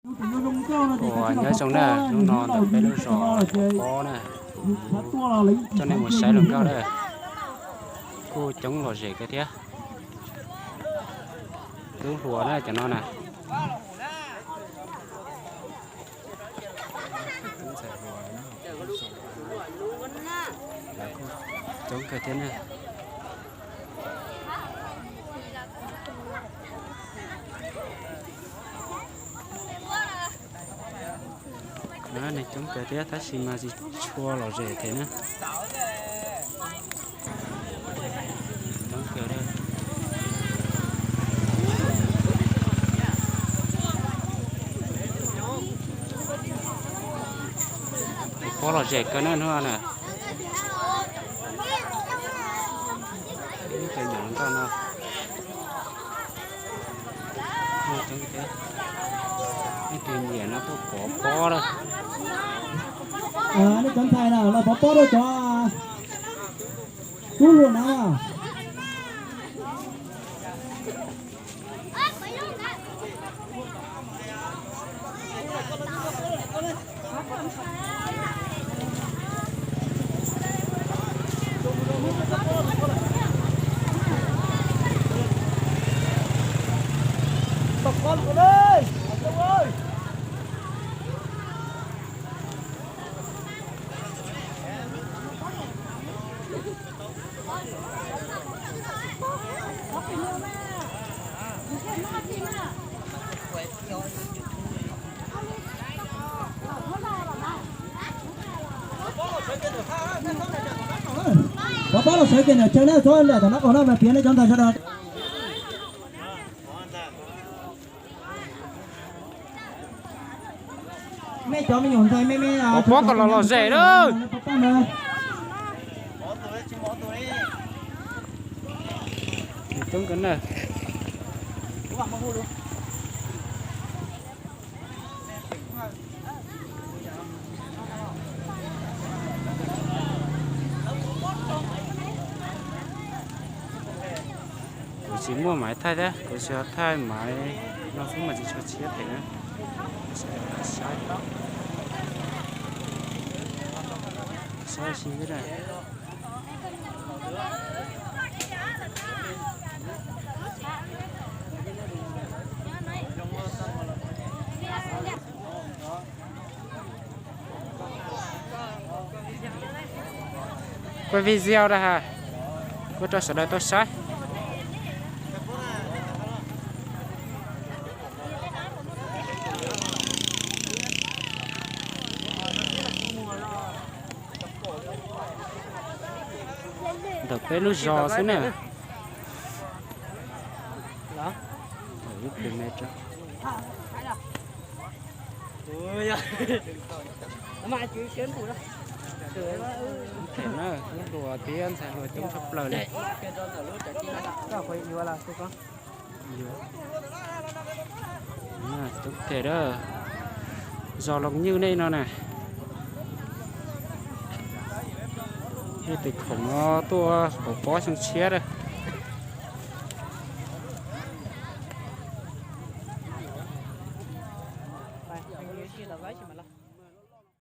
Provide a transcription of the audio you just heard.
Ủa, nhớ trong nè, lúc nọ tập bé lúc rõ có nè, cho nên một sai lầm cao đây. Cô chống lò rể cái thế, cứ lúa này cho nó nè. Chống cái thế này. Đó này chống cái thế ta xì mà gì chua lò rể thế nữa. Chống kiểu đây. Có lò rể cái nữa nè. Cái nhỏ con nào. Chống cái thế. Cái tiền nhẹ nó có đâu. Nó chọn thay nào là bỏ đâu cho cú luôn nào. Tập con của đây, ông ơi. Có bao sợi kia này chơi nữa thôi là nó còn nó mà phía này trong thời gian đó. Mẹ cho mình nhổn thôi mẹ à. Có còn lò rể đó. Chống cái này. Chỉ mua máy thay thế, có sẽ thay máy nó không mà chỉ cho chiết thế nữa, sẽ sai xí cái này. Quay video đây hả? Tôi cho sẽ đây tôi sai. Được cái lúc giò thế nè. Đó. Lúc đi mệt rồi. Ôi giời. Mà chú kiến phụ đó. Thế nữa, lúc đùa tiền sẽ rồi chúng sắp lời này. Đó phải yêu là cô con. Chúng thể đó. Giò lọc như này nó nè. Thì khổng to của bó sang chia đây.